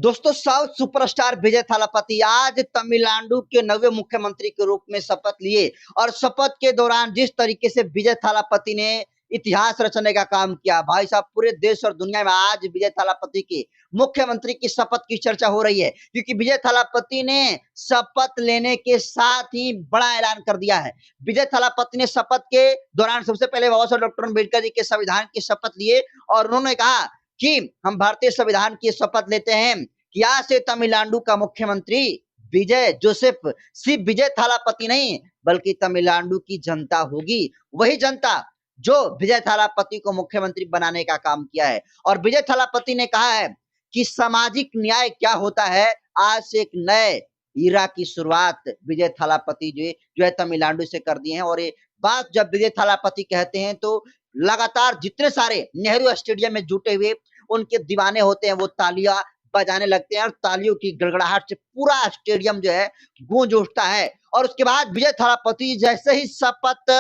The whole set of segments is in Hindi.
दोस्तों, साउथ सुपरस्टार विजय थालापति आज तमिलनाडु के नवे मुख्यमंत्री के रूप में शपथ लिए और शपथ के दौरान जिस तरीके से विजय थालापति ने इतिहास रचने का काम किया, भाई साहब, पूरे देश और दुनिया में आज विजय थालापति की मुख्यमंत्री की शपथ की चर्चा हो रही है, क्योंकि विजय थालापति ने शपथ लेने के साथ ही बड़ा ऐलान कर दिया है। विजय थालापति ने शपथ के दौरान सबसे पहले बाबा साहब डॉक्टर अम्बेडकर जी के संविधान की शपथ लिए और उन्होंने कहा कि हम भारतीय संविधान की शपथ लेते हैं कि आज से तमिलनाडु का मुख्यमंत्री विजय जोसेफ सिर्फ विजय थालापति नहीं बल्कि तमिलनाडु की जनता होगी, वही जनता जो विजय थालापति को मुख्यमंत्री बनाने का काम किया है। और विजय थालापति ने कहा है कि सामाजिक न्याय क्या होता है, आज से एक नए इरा की शुरुआत विजय थालापति जो है तमिलनाडु से कर दिए हैं। और ये बात जब विजय थालापति कहते हैं तो लगातार जितने सारे नेहरू स्टेडियम में जुटे हुए उनके दीवाने होते हैं वो तालियां बजाने लगते हैं और तालियों की गड़गड़ाहट से पूरा स्टेडियम जो है गूंज उठता है। और उसके बाद विजय थालापति जैसे ही शपथ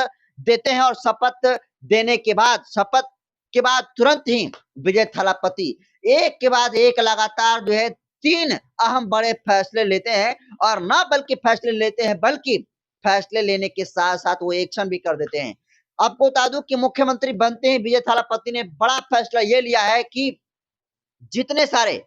देते हैं और शपथ के बाद तुरंत ही विजय थालापति एक के बाद एक लगातार जो है 3 अहम बड़े फैसले लेते हैं और ना बल्कि फैसले लेते हैं बल्कि फैसले लेने के साथ साथ वो एक्शन भी कर देते हैं। आपको बता दूं कि मुख्यमंत्री बनते ही विजय थालापति ने बड़ा फैसला ये लिया है कि जितने सारे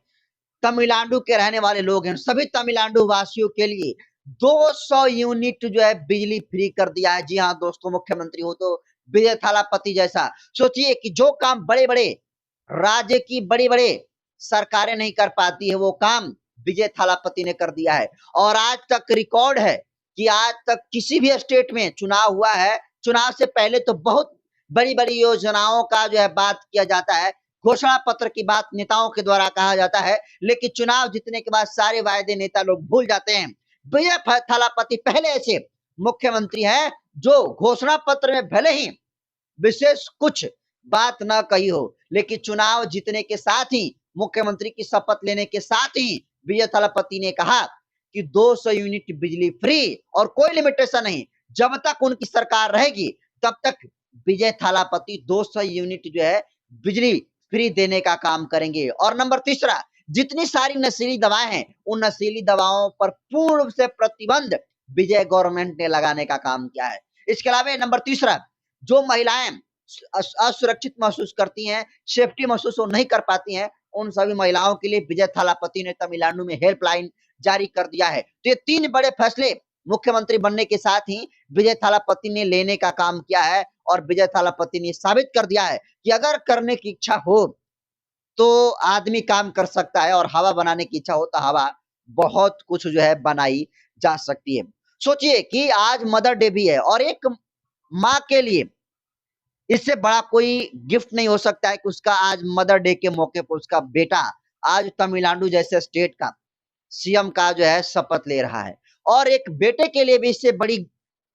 तमिलनाडु के रहने वाले लोग हैं सभी तमिलनाडु वासियों के लिए 200 यूनिट जो है बिजली फ्री कर दिया है। जी हाँ दोस्तों, मुख्यमंत्री हो तो विजय थालापति जैसा सोचिए कि जो काम बड़े बड़े राज्य की बड़ी बड़े सरकारें नहीं कर पाती है वो काम विजय थालापति ने कर दिया है। और आज तक रिकॉर्ड है कि आज तक किसी भी स्टेट में चुनाव हुआ है, चुनाव से पहले तो बहुत बड़ी बड़ी योजनाओं का जो है बात किया जाता है, घोषणा पत्र की बात नेताओं के द्वारा कहा जाता है, लेकिन चुनाव जीतने के बाद सारे वायदे नेता लोग भूल जाते हैं। विजय थालापति पहले ऐसे मुख्यमंत्री हैं जो घोषणा पत्र में भले ही विशेष कुछ बात न कही हो, लेकिन चुनाव जीतने के साथ ही मुख्यमंत्री की शपथ लेने के साथ ही विजय थालापति ने कहा कि 200 यूनिट बिजली फ्री और कोई लिमिटेशन नहीं, जब तक उनकी सरकार रहेगी तब तक विजय थालापति 200 यूनिट जो है बिजली फ्री देने का काम करेंगे। और नंबर तीसरा, जितनी सारी नशीली दवाएं हैं उन नशीली दवाओं पर पूर्ण रूप से प्रतिबंध विजय गवर्नमेंट ने लगाने का काम किया है। इसके अलावा नंबर तीसरा, जो महिलाएं असुरक्षित महसूस करती हैं, सेफ्टी महसूस नहीं कर पाती हैं, उन सभी महिलाओं के लिए विजय थालापति ने तमिलनाडु में हेल्पलाइन जारी कर दिया है। तो ये 3 बड़े फैसले मुख्यमंत्री बनने के साथ ही विजय थालापति ने लेने का काम किया है और विजय थालापति ने साबित कर दिया है कि अगर करने की इच्छा हो तो आदमी काम कर सकता है और हवा बनाने की इच्छा हो तो हवा बहुत कुछ जो है बनाई जा सकती है। सोचिए कि आज मदर डे भी है और एक माँ के लिए इससे बड़ा कोई गिफ्ट नहीं हो सकता है कि उसका आज मदर डे के मौके पर उसका बेटा आज तमिलनाडु जैसे स्टेट का सीएम का जो है शपथ ले रहा है। और एक बेटे के लिए भी इससे बड़ी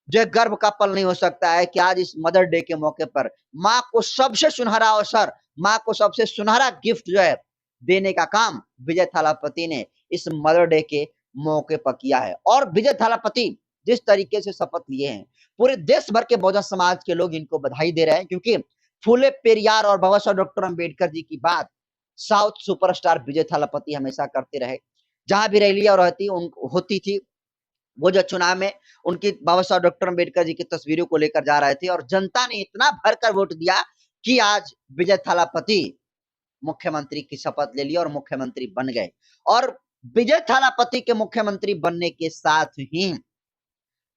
जो है गर्व का पल नहीं हो सकता है कि आज इस मदर डे के मौके पर माँ को सबसे सुनहरा अवसर, माँ को सबसे सुनहरा गिफ्ट जो है देने का काम विजय थालापति ने इस मदर डे के मौके पर किया है। और विजय थालापति जिस तरीके से शपथ लिए हैं, पूरे देश भर के बहुजन समाज के लोग इनको बधाई दे रहे हैं, क्योंकि फूले पेरियार और बाबा साहब डॉक्टर अम्बेडकर जी की बात साउथ सुपरस्टार विजय थालापति हमेशा करते रहे। जहां भी रैलियां होती थी वो जो चुनाव में उनकी बाबा साहब डॉक्टर अम्बेडकर जी की तस्वीरों को लेकर जा रहे थे और जनता ने इतना भरकर वोट दिया कि आज विजय थालापति मुख्यमंत्री की शपथ ले ली और मुख्यमंत्री बन गए। और विजय थालापति के मुख्यमंत्री बनने के साथ ही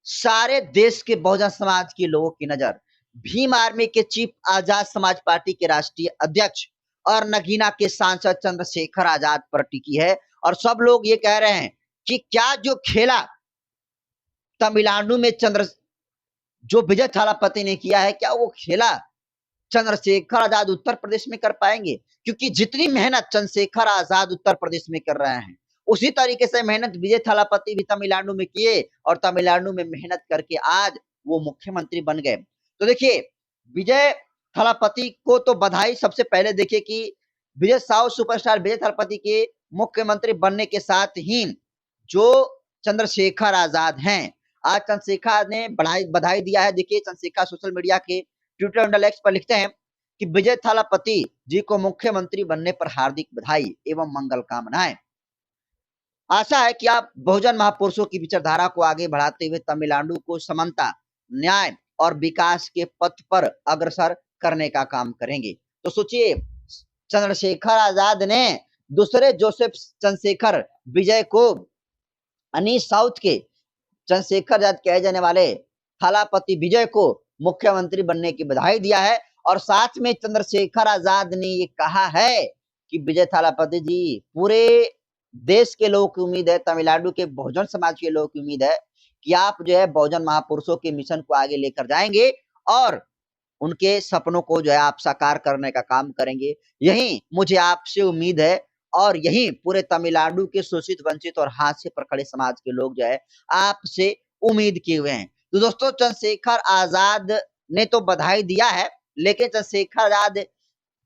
सारे देश के बहुजन समाज के लोगों की नजर भीम आर्मी के चीफ, आजाद समाज पार्टी के राष्ट्रीय अध्यक्ष और नगीना के सांसद चंद्रशेखर आजाद पर टिकी है। और सब लोग ये कह रहे हैं कि क्या जो खेला तमिलनाडु में जो विजय थालापति ने किया है, क्या वो खेला चंद्रशेखर आजाद उत्तर प्रदेश में कर पाएंगे? क्योंकि जितनी मेहनत चंद्रशेखर आजाद उत्तर प्रदेश में कर रहे हैं उसी तरीके से मेहनत विजय थालापति भी तमिलनाडु में किए और तमिलनाडु में मेहनत करके आज वो मुख्यमंत्री बन गए। तो देखिए, विजय थालापति को तो बधाई। सबसे पहले देखिए कि विजय साउथ सुपरस्टार विजय थालापति के मुख्यमंत्री बनने के साथ ही जो चंद्रशेखर आजाद हैं, आज चंद्रशेखर ने बधाई दिया है। देखिए, चंद्रशेखर सोशल मीडिया के ट्विटर हैंडल एक्स पर लिखते हैं कि विजय थालापति जी को मुख्यमंत्री बनने पर हार्दिक बधाई एवं मंगल कामनाएं। आशा है कि आप बहुजन महापुरुषों की विचारधारा को आगे बढ़ाते हुए तमिलनाडु को समानता, न्याय और विकास के पथ पर अग्रसर करने का काम करेंगे। तो सोचिए, चंद्रशेखर आजाद ने दूसरे जोसेफ चंद्रशेखर विजय को अनीस साउथ के चंद्रशेखर आजाद कहे जाने वाले थालापति विजय को मुख्यमंत्री बनने की बधाई दिया है। और साथ में चंद्रशेखर आजाद ने ये कहा है कि विजय थालापति जी, पूरे देश के लोगों की उम्मीद है, तमिलनाडु के बहुजन समाज के लोगों की उम्मीद है कि आप जो है बहुजन महापुरुषों के मिशन को आगे लेकर जाएंगे और उनके सपनों को जो है आप साकार करने का काम करेंगे। यही मुझे आपसे उम्मीद है और यही पूरे तमिलनाडु के शोषित, वंचित और हाशिए पर खड़े समाज के लोग जो है आपसे उम्मीद किए हुए हैं। तो दोस्तों, चंद्रशेखर आजाद ने तो बधाई दिया है, लेकिन चंद्रशेखर आजाद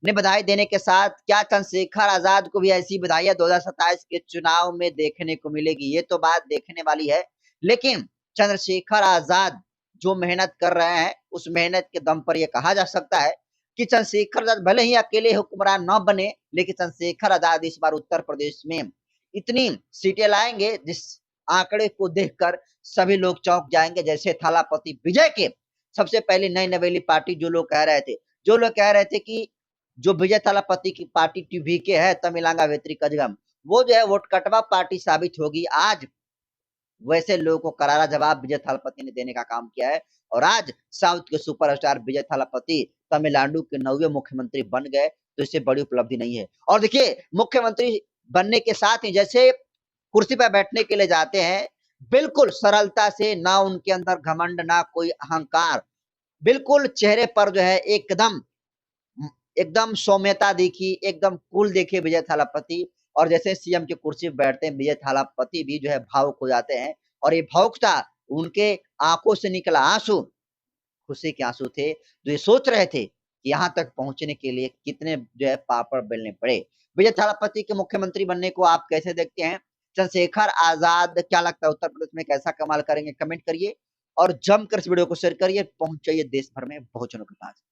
ने बधाई देने के साथ क्या चंद्रशेखर आजाद को भी ऐसी बधाइयां 2027 के चुनाव में देखने को मिलेगी, ये तो बात देखने वाली है। लेकिन चंद्रशेखर आजाद जो मेहनत कर रहे हैं, उस मेहनत के दम पर यह कहा जा सकता है कि चंद्रशेखर आजाद भले ही अकेले हुक्मरान न बने, लेकिन चंद्रशेखर आजाद इस बार उत्तर प्रदेश में इतनी सीटें लाएंगे जिस आंकड़े को देखकर सभी लोग चौंक जाएंगे। जैसे थालापति विजय के सबसे पहले नई नवेली पार्टी जो लोग कह रहे थे कि जो विजय थालापति की पार्टी टीवीके है, तमिलनाडु वेत्री कजगम, वो जो है वोट कटवा पार्टी साबित होगी। आज वैसे लोगों को करारा जवाब विजय थालापति ने देने का काम किया है और आज साउथ के सुपरस्टार विजय थालापति तमिलनाडु के 9वें मुख्यमंत्री बन गए, तो इससे बड़ी उपलब्धि नहीं है। और देखिए, मुख्यमंत्री बनने के साथ ही जैसे कुर्सी पर बैठने के लिए जाते हैं, बिल्कुल सरलता से, ना उनके अंदर घमंड, ना कोई अहंकार, बिल्कुल चेहरे पर जो है एकदम एकदम सौम्यता देखी, एकदम कूल देखे विजय थालापति। और जैसे सीएम की कुर्सी पर बैठते हैं, विजय थालापति भी जो है भावुक हो जाते हैं और ये भावुकता, उनके आंखों से निकला आंसू खुशी के आंसू थे, जो ये सोच रहे थे कि यहाँ तक पहुंचने के लिए कितने जो है पापड़ बेलने पड़े। विजय थालापति के मुख्यमंत्री बनने को आप कैसे देखते हैं? चंद्रशेखर आजाद क्या लगता है उत्तर प्रदेश में कैसा कमाल करेंगे? कमेंट करिए और जमकर इस वीडियो को शेयर करिए, पहुंच जाइए देश भर में बहुजनों के पास।